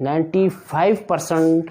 95%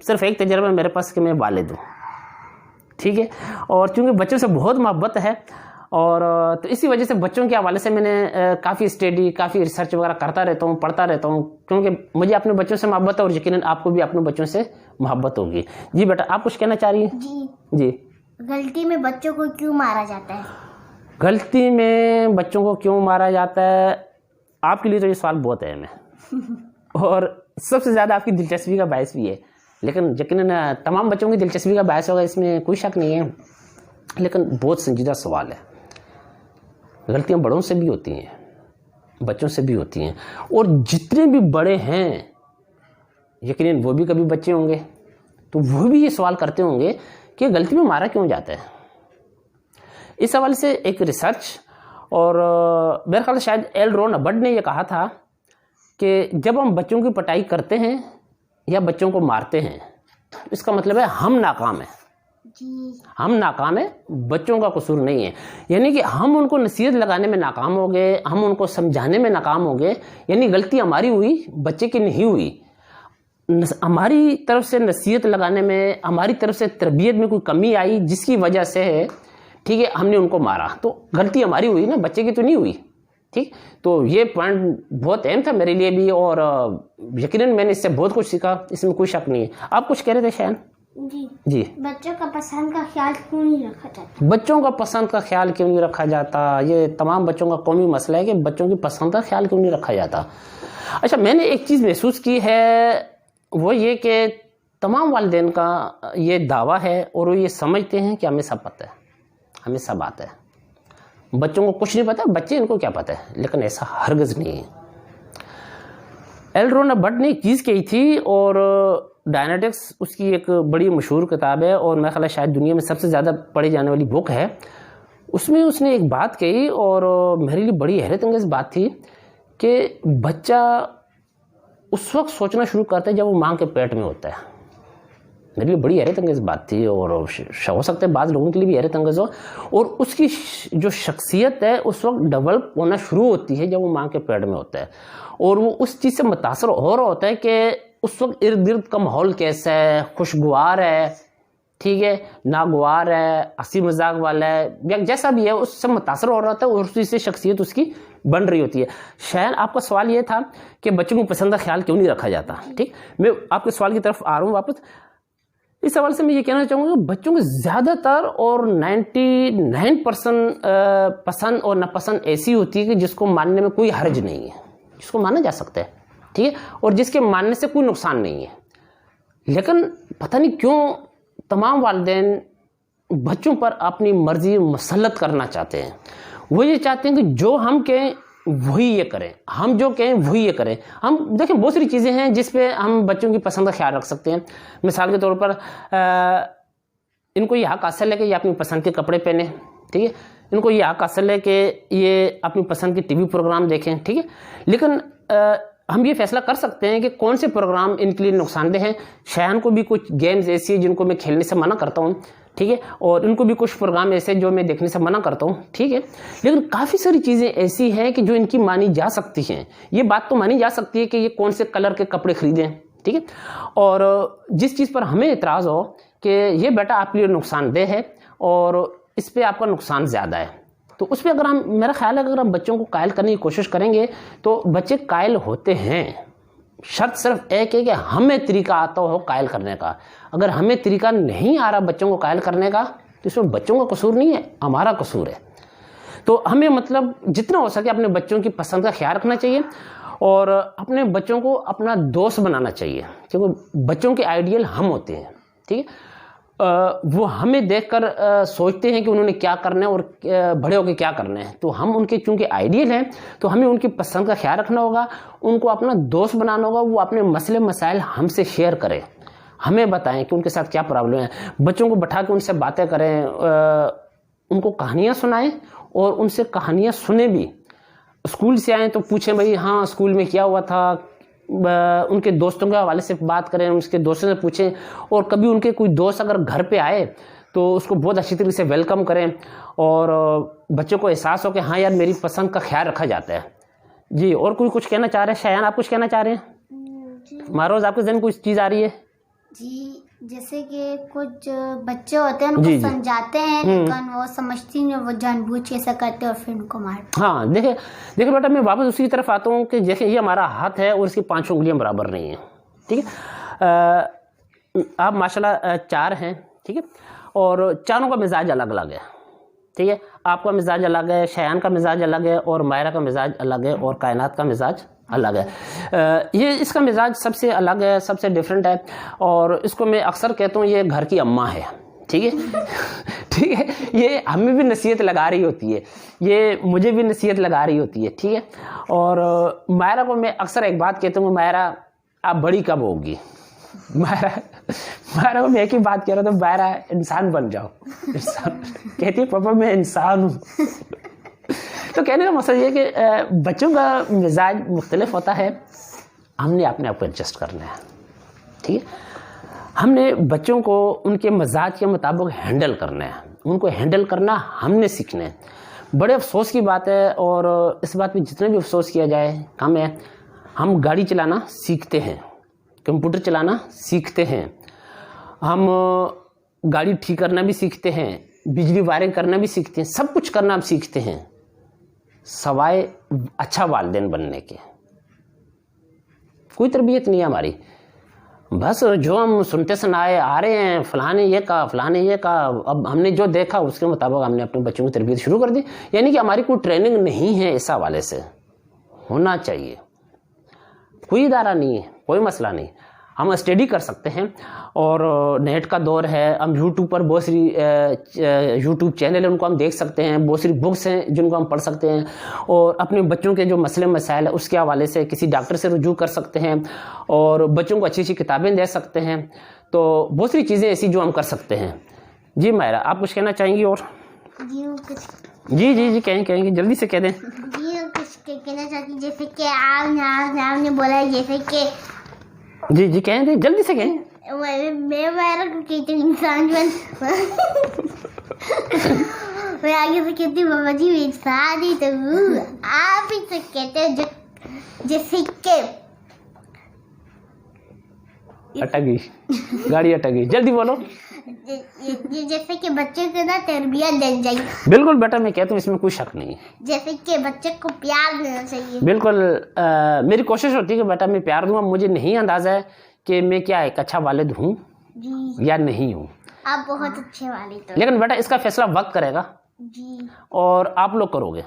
صرف ایک تجربہ میرے پاس کہ میں والد ہوں، ٹھیک ہے، اور چونکہ بچوں سے بہت محبت ہے، اور تو اسی وجہ سے بچوں کے حوالے سے میں نے کافی اسٹڈی، کافی ریسرچ وغیرہ کرتا رہتا ہوں، پڑھتا رہتا ہوں، کیونکہ مجھے اپنے بچوں سے محبت ہے اور یقیناً آپ کو بھی اپنے بچوں سے محبت ہوگی۔ جی بیٹا، آپ کچھ کہنا چاہ رہی ہیں؟ جی، غلطی میں بچوں کو کیوں مارا جاتا ہے؟ غلطی میں بچوں کو کیوں مارا جاتا ہے، آپ کے لیے تو یہ سوال بہت اہم ہے اور سب سے زیادہ آپ کی دلچسپی کا باعث بھی ہے، لیکن یقیناً تمام بچوں کی دلچسپی کا باعث ہوگا، اس میں کوئی شک نہیں ہے، لیکن بہت سنجیدہ سوال ہے۔ غلطیاں بڑوں سے بھی ہوتی ہیں، بچوں سے بھی ہوتی ہیں، اور جتنے بھی بڑے ہیں یقیناً وہ بھی کبھی بچے ہوں گے، تو وہ بھی یہ سوال کرتے ہوں گے کہ غلطی میں مارا کیوں جاتا ہے۔ اس حوالے سے ایک ریسرچ، اور میرے خیال سے شاید ایل رون ہبرڈ نے یہ کہا تھا کہ جب ہم بچوں کی پٹائی کرتے ہیں یا بچوں کو مارتے ہیں، اس کا مطلب ہے ہم ناکام ہیں، ہم ناکام ہیں، بچوں کا قصور نہیں ہے، یعنی کہ ہم ان کو نصیحت لگانے میں ناکام ہو گئے، ہم ان کو سمجھانے میں ناکام ہو گئے، یعنی غلطی ہماری ہوئی، بچے کی نہیں ہوئی۔ ہماری طرف سے نصیحت لگانے میں، ہماری طرف سے تربیت میں کوئی کمی آئی جس کی وجہ سے ٹھیک ہے ہم نے ان کو مارا، تو غلطی ہماری ہوئی نا، بچے کی تو نہیں ہوئی، ٹھیک۔ تو یہ پوائنٹ بہت اہم تھا میرے لیے بھی، اور یقیناً میں نے اس سے بہت کچھ سیکھا، اس میں کوئی شک نہیں ہے۔ آپ کچھ کہہ رہے تھے شاید؟ جی، بچوں کا پسند کا خیال کیوں نہیں رکھا جاتا؟ بچوں کا پسند کا خیال کیوں نہیں رکھا جاتا، یہ تمام بچوں کا قومی مسئلہ ہے کہ بچوں کی پسند کا خیال کیوں نہیں رکھا جاتا۔ اچھا، میں نے ایک چیز محسوس کی ہے، وہ یہ کہ تمام والدین کا یہ دعویٰ ہے اور وہ یہ سمجھتے ہیں کہ ہمیں سب پتہ ہے، ہمیں سب آتا ہے، بچوں کو کچھ نہیں پتہ، بچے ان کو کیا پتہ ہے، لیکن ایسا ہرگز نہیں ہے۔ ایل رون ہبرڈ نے ایک چیز کہی تھی، اور ڈائنیٹکس اس کی ایک بڑی مشہور کتاب ہے، اور میرا خیال ہے شاید دنیا میں سب سے زیادہ پڑھی جانے والی بک ہے۔ اس میں اس نے ایک بات کہی، اور میرے لیے بڑی حیرت انگیز بات تھی، کہ بچہ اس وقت سوچنا شروع کرتا ہے جب وہ ماں کے پیٹ میں ہوتا ہے۔ میرے لیے بڑی حیرت انگیز بات تھی، اور ہو سکتا ہے بعض لوگوں کے لیے بھی حیرت انگیز ہو، اور اس کی جو شخصیت ہے اس وقت ڈیولپ ہونا شروع ہوتی ہے جب وہ ماں کے پیٹ میں ہوتا ہے، اور وہ اس چیز سے متاثر ہو رہا ہوتا ہے کہ اس وقت ارد گرد کا ماحول کیسا ہے، خوشگوار ہے، ٹھیک ہے، ناگوار ہے، ہنسی مذاق والا ہے، یا جیسا بھی ہے، اس سے متاثر ہو رہا ہوتا ہے، اور اس چیز سے شخصیت اس کی بن رہی ہوتی ہے۔ شاید آپ کا سوال یہ تھا کہ بچوں کو پسند کا خیال کیوں نہیں رکھا جاتا، ٹھیک۔ میں آپ کے سوال کی طرف آ رہا ہوں واپس۔ اس حوالے سے میں یہ کہنا چاہوں گا کہ بچوں کو زیادہ تر اور 99% پسند اور ناپسند ایسی ہوتی ہے کہ جس کو ماننے میں کوئی حرج نہیں ہے، جس کو مانا جا سکتا ہے، ٹھیک ہے، اور جس کے ماننے سے کوئی نقصان نہیں ہے۔ لیکن پتہ نہیں کیوں تمام والدین بچوں پر اپنی مرضی مسلط کرنا چاہتے ہیں۔ وہ یہ چاہتے ہیں کہ جو ہم کہیں وہی یہ کریں، ہم جو کہیں وہی یہ کریں۔ ہم دیکھیں بہت ساری چیزیں ہیں جس پہ ہم بچوں کی پسند کا خیال رکھ سکتے ہیں۔ مثال کے طور پر ان کو یہ حق حاصل ہے کہ یہ اپنی پسند کے کپڑے پہنیں، ٹھیک ہے، ان کو یہ حق حاصل ہے کہ یہ اپنی پسند کی ٹی وی پروگرام دیکھیں، ٹھیک ہے، لیکن ہم یہ فیصلہ کر سکتے ہیں کہ کون سے پروگرام ان کے لیے نقصان دہ ہیں۔ شایان کو بھی کچھ گیمز ایسی ہیں جن کو میں کھیلنے سے منع کرتا ہوں، ٹھیک ہے، اور ان کو بھی کچھ پروگرام ایسے جو میں دیکھنے سے منع کرتا ہوں، ٹھیک ہے، لیکن کافی ساری چیزیں ایسی ہیں کہ جو ان کی مانی جا سکتی ہیں۔ یہ بات تو مانی جا سکتی ہے کہ یہ کون سے کلر کے کپڑے خریدیں، ٹھیک ہے، اور جس چیز پر ہمیں اعتراض ہو کہ یہ بیٹا آپ کے لیے نقصان دہ ہے اور اس پہ آپ کا نقصان زیادہ ہے، تو اس پہ اگر ہم، میرا خیال ہے اگر ہم بچوں کو قائل کرنے کی کوشش کریں گے تو بچے قائل ہوتے ہیں۔ شرط صرف ایک ہے کہ ہمیں طریقہ آتا ہو قائل کرنے کا۔ اگر ہمیں طریقہ نہیں آ رہا بچوں کو قائل کرنے کا تو اس میں بچوں کا قصور نہیں ہے، ہمارا قصور ہے۔ تو ہمیں مطلب جتنا ہو سکے اپنے بچوں کی پسند کا خیال رکھنا چاہیے اور اپنے بچوں کو اپنا دوست بنانا چاہیے، کیونکہ بچوں کے آئیڈیل ہم ہوتے ہیں، ٹھیک ہے، وہ ہمیں دیکھ کر سوچتے ہیں کہ انہوں نے کیا کرنا ہے اور بڑے ہو کے کیا کرنا ہے، تو ہم ان کے چونکہ آئیڈیل ہیں تو ہمیں ان کی پسند کا خیال رکھنا ہوگا، ان کو اپنا دوست بنانا ہوگا، وہ اپنے مسئلے مسائل ہم سے شیئر کریں، ہمیں بتائیں کہ ان کے ساتھ کیا پرابلم ہے، بچوں کو بٹھا کے ان سے باتیں کریں، ان کو کہانیاں سنائیں اور ان سے کہانیاں سنیں بھی۔ اسکول سے آئیں تو پوچھیں بھائی ہاں اسکول میں کیا ہوا تھا، ان کے دوستوں کے حوالے سے بات کریں، ان کے دوستوں سے پوچھیں، اور کبھی ان کے کوئی دوست اگر گھر پہ آئے تو اس کو بہت اچھی طریقے سے ویلکم کریں اور بچوں کو احساس ہو کہ ہاں یار میری پسند کا خیال رکھا جاتا ہے۔ جی، اور کوئی کچھ کہنا چاہ رہے ہیں؟ شایان آپ کچھ کہنا چاہ رہے ہیں؟ ماروز آپ کے ذہن میں کوئی چیز آ رہی ہے؟ جی جیسے کہ کچھ بچے ہوتے ہیں ان کو سمجھاتے ہیں لیکن وہ سمجھتی نہیں، وہ جان بوجھ کے ایسا کرتے اور پھر ان کو مارتے. ہاں دیکھیں بیٹا، میں واپس اسی کی طرف آتا ہوں کہ جیسے یہ ہمارا ہاتھ ہے اور اس کی 5 انگلیاں برابر نہیں ہیں، ٹھیک ہے. آپ ماشاءاللہ 4 ہیں، ٹھیک ہے، اور چاروں کا مزاج الگ الگ ہے، ٹھیک ہے. آپ کا مزاج الگ ہے، شیان کا مزاج الگ ہے، اور مائرہ کا مزاج الگ ہے، اور کائنات کا مزاج الگ ہے. یہ اس کا مزاج سب سے الگ ہے، سب سے ڈیفرنٹ ہے، اور اس کو میں اکثر کہتا ہوں یہ گھر کی اماں ہے، ٹھیک ہے. ٹھیک ہے، یہ ہمیں بھی نصیحت لگا رہی ہوتی ہے، یہ مجھے بھی نصیحت لگا رہی ہوتی ہے، ٹھیک ہے. اور مائرہ کو میں اکثر ایک بات کہتا ہوں، مائرہ آپ بڑی کب ہوگی؟ مائرہ کو میں ایک ہی بات کہہ رہا تھا، مائرہ انسان بن جاؤ. انسان کہتی ہے پاپا میں انسان ہوں. تو کہنے کا مقصد یہ کہ بچوں کا مزاج مختلف ہوتا ہے، ہم نے اپنے آپ کو ایڈجسٹ کرنا ہے، ٹھیک ہے. ہم نے بچوں کو ان کے مزاج کے مطابق ہینڈل کرنا ہے، ان کو ہینڈل کرنا ہم نے سیکھنا ہے. بڑے افسوس کی بات ہے، اور اس بات پہ جتنا بھی افسوس کیا جائے کم ہے. ہم گاڑی چلانا سیکھتے ہیں، کمپیوٹر چلانا سیکھتے ہیں، ہم گاڑی ٹھیک کرنا بھی سیکھتے ہیں، بجلی وائرنگ کرنا بھی سیکھتے ہیں، سب کچھ کرنا ہم سیکھتے ہیں سوائے اچھا والدین بننے کے. کوئی تربیت نہیں ہے ہماری، بس جو ہم سنتے سنائے آ رہے ہیں، فلاں نے یہ کہا، فلاں نے یہ کہا، اب ہم نے جو دیکھا اس کے مطابق ہم نے اپنے بچوں کی تربیت شروع کر دی. یعنی کہ ہماری کوئی ٹریننگ نہیں ہے، اس حوالے سے ہونا چاہیے. کوئی ادارہ نہیں ہے، کوئی مسئلہ نہیں، ہم اسٹڈی کر سکتے ہیں، اور نیٹ کا دور ہے، ہم یوٹیوب پر بہت سی یوٹیوب چینل ہیں ان کو ہم دیکھ سکتے ہیں، بہت سی بکس ہیں جن کو ہم پڑھ سکتے ہیں، اور اپنے بچوں کے جو مسئلے مسائل ہیں اس کے حوالے سے کسی ڈاکٹر سے رجوع کر سکتے ہیں، اور بچوں کو اچھی اچھی کتابیں دے سکتے ہیں. تو بہت سی چیزیں ایسی جو ہم کر سکتے ہیں. جی مائرہ آپ کچھ کہنا چاہیں گی؟ اور جی جی جی کہیں گے، جلدی سے کہہ دیں. جی کچھ کہنا چاہتی ہوں، جیسے کہ آپ نے بولا جیسے کہ جی کہیں دیں، جلدی سے کہیں. میں مائرہ کو کہتی ہوں انسان بن. میں آگے سے کہتی ہوں بابا جی انسان ہی تو آپ ہی سے کہتے ہیں جیسے کہ اٹک گئی گاڑی، اٹک گئی، جلدی بولو. جیسے کہ بچے کو نا تربیت دینی چاہیے. بالکل بیٹا، میں کہتا ہوں اس میں کوئی شک نہیں ہے. جیسے کہ بچے کو پیار دینا چاہیے. بالکل میری کوشش ہوتی ہے کہ بیٹا میں پیار دوں. مجھے نہیں اندازہ ہے کہ میں کیا ایک اچھا والد ہوں یا نہیں ہوں. آپ بہت اچھے والد ہو، لیکن بیٹا اس کا فیصلہ وقت کرے گا، جی، اور آپ لوگ کرو گے.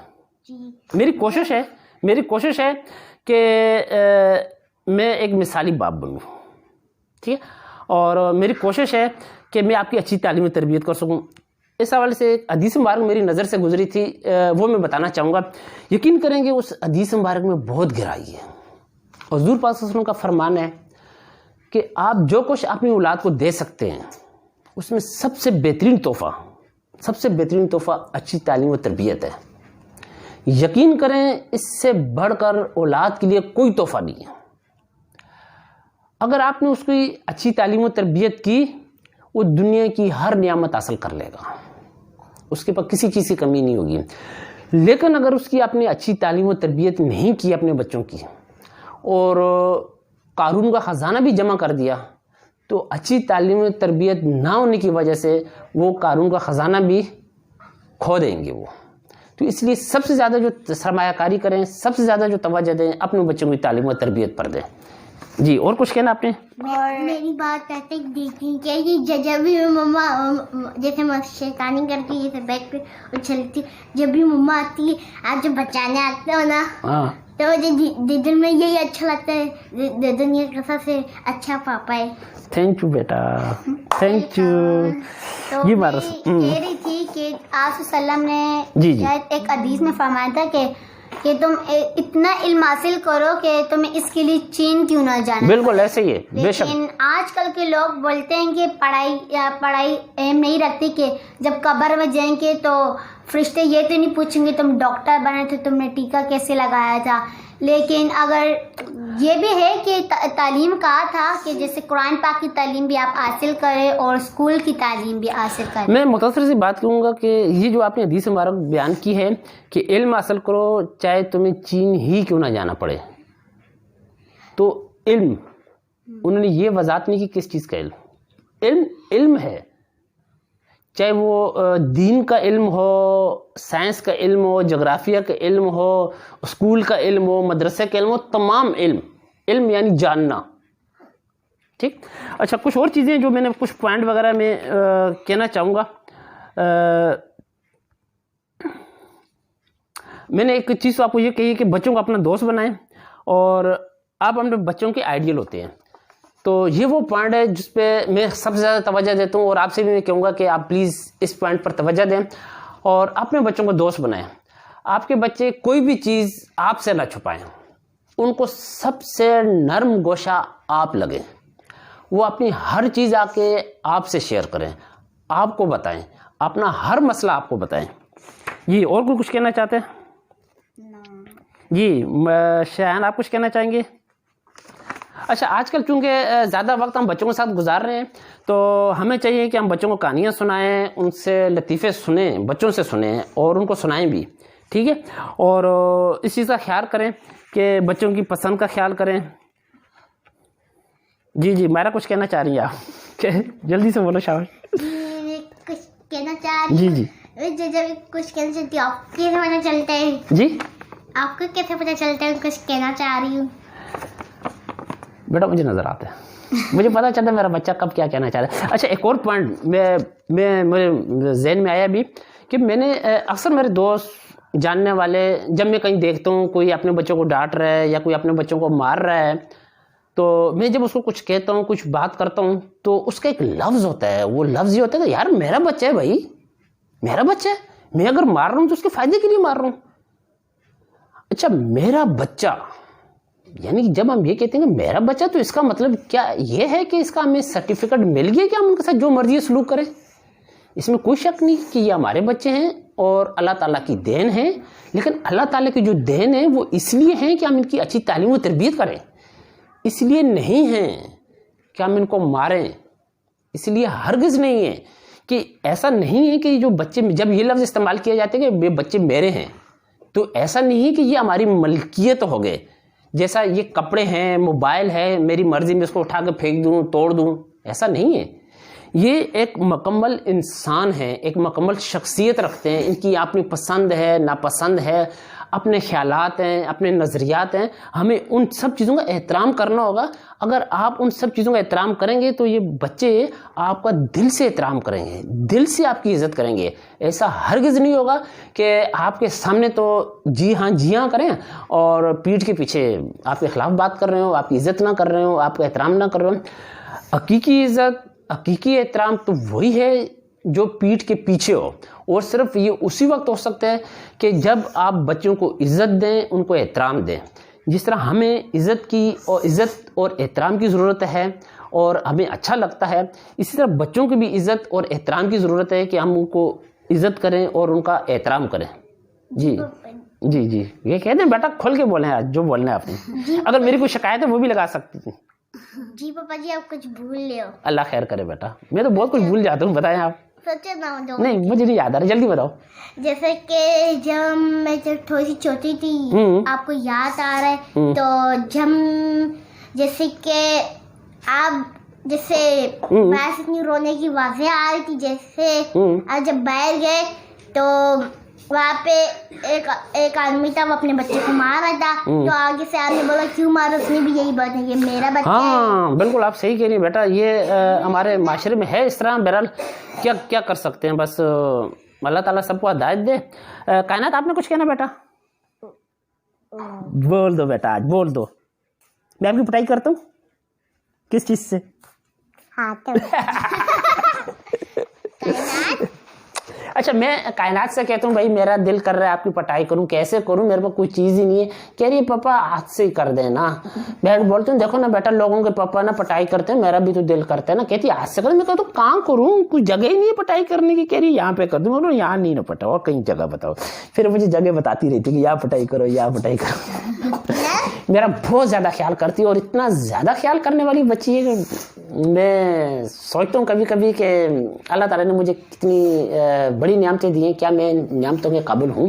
جی میری کوشش ہے کہ میں ایک مثالی باپ بنوں، ٹھیک ہے، اور میری کوشش ہے کہ میں آپ کی اچھی تعلیم و تربیت کر سکوں. اس حوالے سے ایک حدیث مبارک میری نظر سے گزری تھی، وہ میں بتانا چاہوں گا. یقین کریں گے اس حدیث مبارک میں بہت گہرائی ہے. حضور پاک صلی اللہ علیہ وسلم کا فرمان ہے کہ آپ جو کچھ اپنی اولاد کو دے سکتے ہیں اس میں سب سے بہترین تحفہ اچھی تعلیم و تربیت ہے. یقین کریں اس سے بڑھ کر اولاد کے لیے کوئی تحفہ نہیں ہے. اگر آپ نے اس کی اچھی تعلیم و تربیت کی، وہ دنیا کی ہر نعمت حاصل کر لے گا، اس کے پاس کسی چیز کی کمی نہیں ہوگی. لیکن اگر اس کی آپ نے اچھی تعلیم و تربیت نہیں کی اپنے بچوں کی، اور قارون کا خزانہ بھی جمع کر دیا، تو اچھی تعلیم و تربیت نہ ہونے کی وجہ سے وہ قارون کا خزانہ بھی کھو دیں گے وہ. تو اس لیے سب سے زیادہ جو سرمایہ کاری کریں، سب سے زیادہ جو توجہ دیں، اپنے بچوں کی تعلیم و تربیت پر دیں. جی اور کچھ کہنا آپ نے؟ میری بات کہتے دیکھیں کہ یہ جب بھی مما جیسے شیطانی کرتی ہے، جیسے بیڈ پہ اچھلتی، جب بھی مما آتی ہے، آپ جب بچانے آتے ہو نا، تو مجھے دل میں یہی اچھا لگتا ہے، دنیا کا سب سے اچھا پاپا ہے. Thank you beta, thank you. تو میں کہہ رہی تھی کہ آپ صلی اللہ علیہ وسلم نے شاید ایک حدیث میں فرمایا تھا کہ تم اتنا علم حاصل کرو کہ تمہیں اس کے لیے چین کیوں نہ جانا. بالکل ایسے ہی ہے، بے شک. لیکن آج کل کے لوگ بولتے ہیں کہ پڑھائی اہم نہیں رکھتی، کہ جب قبر میں جائیں گے تو فرشتے یہ تو نہیں پوچھیں گے تم ڈاکٹر بنے تھے، تم نے ٹیکا کیسے لگایا تھا. لیکن اگر یہ بھی ہے کہ تعلیم کہا تھا کہ جیسے قرآن پاک کی تعلیم بھی آپ حاصل کریں اور اسکول کی تعلیم بھی حاصل کریں. میں مختصر سی بات کروں گا کہ یہ جو آپ نے حدیث مبارک بیان کی ہے کہ علم حاصل کرو چاہے تمہیں چین ہی کیوں نہ جانا پڑے. تو علم انہوں نے یہ وضاحت نہیں کی کس چیز کا علم ہے، چاہے وہ دین کا علم ہو، سائنس کا علم ہو، جغرافیہ کا علم ہو، اسکول کا علم ہو، مدرسے کا علم ہو، تمام علم یعنی جاننا. ٹھیک. اچھا کچھ اور چیزیں جو میں نے کچھ پوائنٹ وغیرہ میں کہنا چاہوں گا. میں نے ایک چیز آپ کو یہ کہی ہے کہ بچوں کو اپنا دوست بنائیں اور آپ اپنے بچوں کے آئیڈیل ہوتے ہیں. تو یہ وہ پوائنٹ ہے جس پہ میں سب سے زیادہ توجہ دیتا ہوں، اور آپ سے بھی میں کہوں گا کہ آپ پلیز اس پوائنٹ پر توجہ دیں اور اپنے بچوں کو دوست بنائیں. آپ کے بچے کوئی بھی چیز آپ سے نہ چھپائیں، ان کو سب سے نرم گوشہ آپ لگیں، وہ اپنی ہر چیز آ کے آپ سے شیئر کریں، آپ کو بتائیں، اپنا ہر مسئلہ آپ کو بتائیں. جی اور کوئی کچھ کہنا چاہتے ہیں؟ جی شایان آپ کچھ کہنا چاہیں گے؟ اچھا آج کل چونکہ زیادہ وقت ہم بچوں کے ساتھ گزار رہے ہیں تو ہمیں چاہیے کہ ہم بچوں کو کہانیاں سنائیں، ان سے لطیفے سنیں، بچوں سے سنیں اور ان کو سنائیں بھی. ٹھیک ہے. اور اس چیز کا خیال کریں کہ بچوں کی پسند کا خیال کریں. جی میرا کچھ کہنا چاہ رہی ہیں آپ؟ کہ جلدی سے بولو شاور. کچھ کہنا چاہ رہی جی جب کچھ کہنا چاہتی ہوں آپ کیسے پتہ چلتا ہے؟ جی آپ کو کیسے پتہ چلتا ہے کچھ کہنا چاہ رہی ہوں؟ بیٹا مجھے نظر آتا ہے، مجھے پتہ چلتا ہے میرا بچہ کب کیا کہنا چاہ رہا ہے. اچھا ایک اور پوائنٹ میرے ذہن میں آیا بھی کہ میں نے اکثر میرے دوست جاننے والے جب میں کہیں دیکھتا ہوں کوئی اپنے بچوں کو ڈانٹ رہا ہے یا کوئی اپنے بچوں کو مار رہا ہے تو میں جب اس کو کچھ کہتا ہوں، کچھ بات کرتا ہوں تو اس کا ایک لفظ ہوتا ہے، وہ لفظ یہ ہوتا ہے کہ یار میرا بچہ ہے بھائی، میرا بچہ ہے، میں اگر مار رہا ہوں تو اس کے فائدے کے لیے مار رہا ہوں. اچھا میرا بچہ، یعنی جب ہم یہ کہتے ہیں کہ میرا بچہ تو اس کا مطلب کیا یہ ہے کہ اس کا ہمیں سرٹیفکیٹ مل گیا کہ ہم ان کے ساتھ جو مرضی سلوک کریں؟ اس میں کوئی شک نہیں کہ یہ ہمارے بچے ہیں اور اللہ تعالیٰ کی دین ہے، لیکن اللہ تعالیٰ کی جو دین ہے وہ اس لیے ہیں کہ ہم ان کی اچھی تعلیم و تربیت کریں، اس لیے نہیں ہیں کہ ہم ان کو ماریں. اس لیے ہرگز نہیں ہے کہ ایسا نہیں ہے کہ جو بچے، جب یہ لفظ استعمال کیا جاتا ہے کہ یہ بچے میرے ہیں تو ایسا نہیں ہے کہ یہ ہماری ملکیت ہو گئے، جیسا یہ کپڑے ہیں، موبائل ہے، میری مرضی میں اس کو اٹھا کے پھینک دوں، توڑ دوں، ایسا نہیں ہے. یہ ایک مکمل انسان ہے، ایک مکمل شخصیت رکھتے ہیں، ان کی اپنی پسند ہے، ناپسند ہے، اپنے خیالات ہیں، اپنے نظریات ہیں. ہمیں ان سب چیزوں کا احترام کرنا ہوگا. اگر آپ ان سب چیزوں کا احترام کریں گے تو یہ بچے آپ کا دل سے احترام کریں گے، دل سے آپ کی عزت کریں گے. ایسا ہرگز نہیں ہوگا کہ آپ کے سامنے تو جی ہاں کریں اور پیٹھ کے پیچھے آپ کے خلاف بات کر رہے ہو، آپ کی عزت نہ کر رہے ہو، آپ کا احترام نہ کر رہے ہو. حقیقی عزت، حقیقی احترام تو وہی ہے جو پیٹھ کے پیچھے ہو، اور صرف یہ اسی وقت ہو سکتا ہے کہ جب آپ بچوں کو عزت دیں، ان کو احترام دیں. جس طرح ہمیں عزت اور احترام کی ضرورت ہے اور ہمیں اچھا لگتا ہے، اسی طرح بچوں کی بھی عزت اور احترام کی ضرورت ہے کہ ہم ان کو عزت کریں اور ان کا احترام کریں. جی یہ کہتے ہیں بیٹا کھول کے بولیں آج جو بولنا ہے آپ نے. اگر میری کوئی شکایت ہے وہ بھی لگا سکتی تھی. جی پاپا جی آپ کچھ بھول لے ہو. اللہ خیر کرے بیٹا، میں تو بہت کچھ بھول جاتا ہوں، بتائیں آپ. سچے نہ نہیں مجھے نہیں یاد آ رہا، جلدی بتاؤ. جیسے کہ جب میں تھوڑی سی چھوٹی تھی، آپ کو یاد آ رہا ہے تو جب جیسے کہ آپ جیسے بس اتنی رونے کی آوازیں آ رہی تھی، جیسے آپ جب باہر گئے تو وہاں پہ ایک آدمی تھا، وہ اپنے بچے کو مار رہا تھا تو آگے سے آدمی بولا کیوں مارا، اس نے بھی یہی بات ہے کہ میرا بچہ ہے. ہاں بالکل آپ صحیح کہہ رہی ہیں بیٹا، یہ ہمارے معاشرے میں ہے اس طرح. بہرحال کیا کر سکتے ہیں، بس اللہ تعالیٰ سب کو ہدایت دے. کائنات آپ نے کچھ کہنا بیٹا؟ بول دو بیٹا، آج بول دو. میں آپ کی پٹائی کرتا ہوں کس چیز سے؟ اچھا میں کائنات سے کہتا ہوں بھائی میرا دل کر رہا ہے آپ کی پٹائی کروں، کیسے کروں، میرے پاس کوئی چیز ہی نہیں ہے. کہہ رہی ہے پاپا ہاتھ سے ہی کر دیں نا. میں بولتی ہوں دیکھو نا بیٹا لوگوں کے پاپا نا پٹائی کرتے ہیں، میرا بھی تو دل کرتا ہے نا. کہتی ہے ہاتھ سے کروں. میں کہتا ہوں کہاں کروں، کوئی جگہ ہی نہیں ہے پٹائی کرنے کی. کہہ رہی یہاں پہ کر دوں. بولو یہاں نہیں نا پٹاؤ، اور کہیں جگہ بتاؤ. پھر مجھے جگہ بتاتی رہتی کہ یہاں پٹائی کرو، یہاں پٹائی کرو. میرا بہت زیادہ خیال کرتی ہے اور اتنا زیادہ خیال کرنے والی بچی ہے کہ میں سوچتا ہوں کبھی کبھی کہ اللہ تعالیٰ نے مجھے کتنی بڑی نعمتیں دی ہیں، کیا میں نعمتوں کے قابل ہوں.